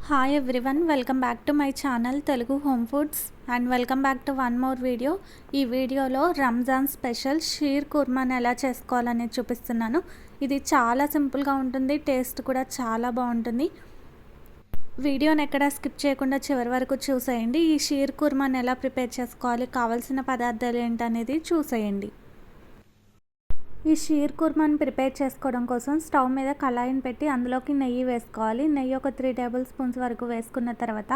Hi everyone, welcome back to my channel Telugu home foods and welcome back to one more video. ఈ వీడియోలో Ramzan special shear కుర్మాని ఎలా చేసుకోవాలనేది చూపిస్తున్నాను. ఇది చాలా సింపుల్గా ఉంటుంది, టేస్ట్ కూడా చాలా బాగుంటుంది. వీడియోని ఎక్కడ స్కిప్ చేయకుండా చివరి వరకు చూసేయండి. ఈ షీర్ కుర్మాని ఎలా ప్రిపేర్ చేసుకోవాలి, కావాల్సిన పదార్థాలు ఏంటనేది చూసేయండి. ఈ షీర్ కుర్మాని ప్రిపేర్ చేసుకోవడం కోసం స్టవ్ మీద కళాయిని పెట్టి అందులోకి నెయ్యి వేసుకోవాలి. నెయ్యి ఒక 3 టేబుల్ స్పూన్స్ వరకు వేసుకున్న తర్వాత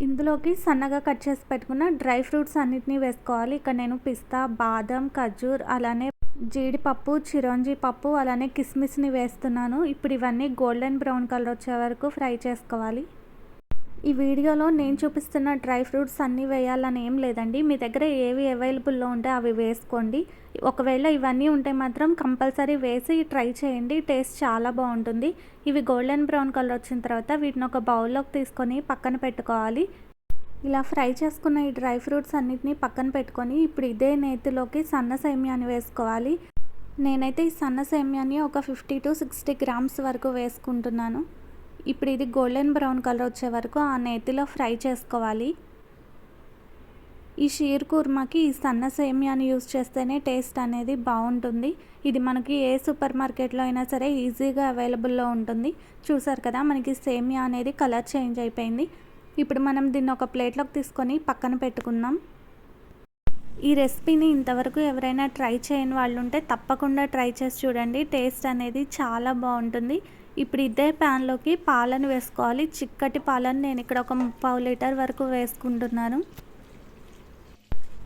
ఇందులోకి సన్నగా కట్ చేసి పెట్టుకున్న డ్రై ఫ్రూట్స్ అన్నిటినీ వేసుకోవాలి. ఇక్కడ నేను పిస్తా, బాదం, ఖర్జూర్, అలానే జీడిపప్పు, చిరోంజి పప్పు, అలానే కిస్మిస్ని వేస్తున్నాను. ఇప్పుడు ఇవన్నీ గోల్డెన్ బ్రౌన్ కలర్ వచ్చే వరకు ఫ్రై చేసుకోవాలి. ఈ వీడియోలో నేను చూపిస్తున్న డ్రై ఫ్రూట్స్ అన్నీ వేయాలని ఏం లేదండి, మీ దగ్గర ఏవి అవైలబుల్లో ఉంటే అవి వేసుకోండి. ఒకవేళ ఇవన్నీ ఉంటే మాత్రం కంపల్సరీ వేసి ట్రై చేయండి, టేస్ట్ చాలా బాగుంటుంది. ఇవి గోల్డెన్ బ్రౌన్ కలర్ వచ్చిన తర్వాత వీటిని ఒక బౌల్లోకి తీసుకొని పక్కన పెట్టుకోవాలి. ఇలా ఫ్రై చేసుకున్న ఈ డ్రై ఫ్రూట్స్ అన్నిటినీ పక్కన పెట్టుకొని ఇప్పుడు ఇదే నేతిలోకి సన్న సేమియాని వేసుకోవాలి. నేనైతే ఈ సన్న సేమియాని ఒక 50 to 60 గ్రామ్స్ వరకు వేసుకుంటున్నాను. ఇప్పుడు ఇది గోల్డెన్ బ్రౌన్ కలర్ వచ్చే వరకు ఆ నేతిలో ఫ్రై చేసుకోవాలి. ఈ షీర్ కుర్మాకి ఈ సన్న సేమియాని యూస్ చేస్తేనే టేస్ట్ అనేది బాగుంటుంది. ఇది మనకి ఏ సూపర్ మార్కెట్లో అయినా సరే ఈజీగా అవైలబుల్లో ఉంటుంది. చూసారు కదా, మనకి సేమియా అనేది కలర్ చేంజ్ అయిపోయింది. ఇప్పుడు మనం దీన్ని ఒక ప్లేట్లోకి తీసుకొని పక్కన పెట్టుకుందాం. ఈ రెసిపీని ఇంతవరకు ఎవరైనా ట్రై చేయని వాళ్ళు ఉంటే తప్పకుండా ట్రై చేసి చూడండి, టేస్ట్ అనేది చాలా బాగుంటుంది. ఇప్పుడు ఇదే ప్యాన్లోకి పాలను వేసుకోవాలి. చిక్కటి పాలను నేను ఇక్కడ ఒక 3/4 లీటర్ వరకు వేసుకుంటున్నాను.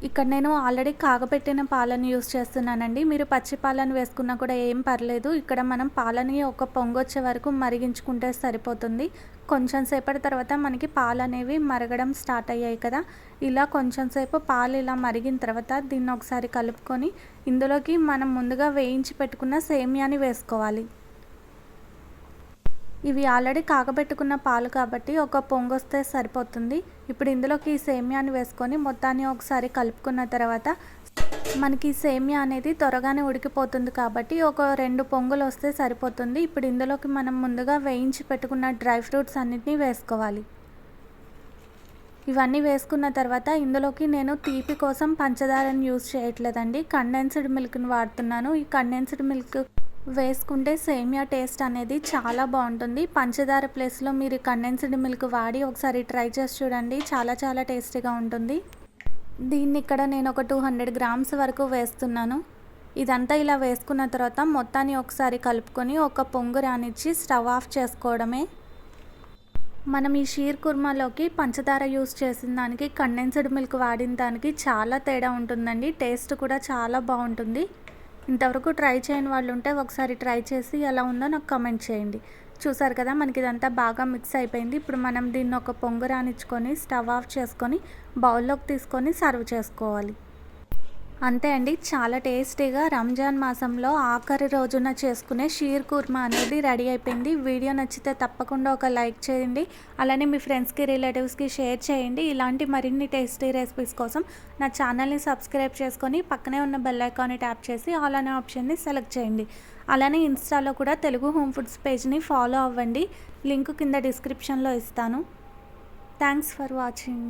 ఇక్కడ నేను ఆల్రెడీ కాగబెట్టిన పాలను యూస్ చేస్తున్నానండి. మీరు పచ్చి పాలను వేసుకున్నా కూడా ఏం పర్లేదు. ఇక్కడ మనం పాలని ఒక పొంగొచ్చే వరకు మరిగించుకుంటే సరిపోతుంది. కొంచెం సేపటి తర్వాత మనకి పాలు అనేవి మరగడం స్టార్ట్ అయ్యాయి కదా, ఇలా కొంచెం సేపు పాలు ఇలా మరిగిన తర్వాత దీన్ని ఒకసారి కలుపుకొని ఇందులోకి మనం ముందుగా వేయించి పెట్టుకున్న సేమియాని వేసుకోవాలి. ఇవి ఆల్రెడీ కాగబెట్టుకున్న పాలు కాబట్టి ఒక పొంగొస్తే సరిపోతుంది. ఇప్పుడు ఇందులోకి ఈ సేమియాని వేసుకొని మొత్తాన్ని ఒకసారి కలుపుకున్న తర్వాత మనకి సేమియా అనేది త్వరగానే ఉడికిపోతుంది కాబట్టి ఒక 2 పొంగులు వస్తే సరిపోతుంది. ఇప్పుడు ఇందులోకి మనం ముందుగా వేయించి పెట్టుకున్న డ్రై ఫ్రూట్స్ అన్నిటినీ వేసుకోవాలి. ఇవన్నీ వేసుకున్న తర్వాత ఇందులోకి నేను తీపి కోసం పంచదారని యూజ్ చేయట్లేదండి, కండెన్స్డ్ మిల్క్ని వాడుతున్నాను. ఈ కండెన్స్డ్ మిల్క్ వేసుకుంటే సేమియా టేస్ట్ అనేది చాలా బాగుంటుంది. పంచదార ప్లేస్లో మీరు కండెన్స్డ్ మిల్క్ వాడి ఒకసారి ట్రై చేసి చూడండి, చాలా టేస్టీగా ఉంటుంది. దీన్ని ఇక్కడ నేను ఒక 200 గ్రామ్స్ వరకు వేస్తున్నాను. ఇదంతా ఇలా వేసుకున్న తర్వాత మొత్తాన్ని ఒకసారి కలుపుకొని ఒక పొంగు రానిచ్చి స్టవ్ ఆఫ్ చేసుకోవడమే. మనం ఈ షీర్ కుర్మాలోకి పంచదార యూస్ చేసిన దానికి కండెన్స్డ్ మిల్క్ వాడిన దానికి చాలా తేడా ఉంటుందండి, టేస్ట్ కూడా చాలా బాగుంటుంది. ఇంతవరకు ట్రై చేయని వాళ్ళు ఉంటే ఒకసారి ట్రై చేసి ఎలా ఉందో నాకు కామెంట్ చేయండి. చూసారు కదా, మనకి ఇదంతా బాగా మిక్స్ అయిపోయింది. ఇప్పుడు మనం దీన్ని ఒక పొంగు రానిచ్చుకొని స్టవ్ ఆఫ్ చేసుకొని బౌల్లోకి తీసుకొని సర్వ్ చేసుకోవాలి. అంతే అండి, చాలా టేస్టీగా రంజాన్ మాసంలో ఆఖరి రోజున చేసుకునే షీర్ కుర్మా అనేది రెడీ అయిపోయింది. వీడియో నచ్చితే తప్పకుండా ఒక లైక్ చేయండి, అలానే మీ ఫ్రెండ్స్కి, రిలేటివ్స్కి షేర్ చేయండి. ఇలాంటి మరిన్ని టేస్టీ రెసిపీస్ కోసం నా ఛానల్ని సబ్స్క్రైబ్ చేసుకొని పక్కనే ఉన్న బెల్ ఐకాన్ని ట్యాప్ చేసి ఆల్ అనే ఆప్షన్ని సెలెక్ట్ చేయండి. అలానే ఇన్స్టాలో కూడా తెలుగు హోమ్ ఫుడ్స్ పేజ్ని ఫాలో అవ్వండి, లింక్ కింద డిస్క్రిప్షన్లో ఇస్తాను. Thanks for watching.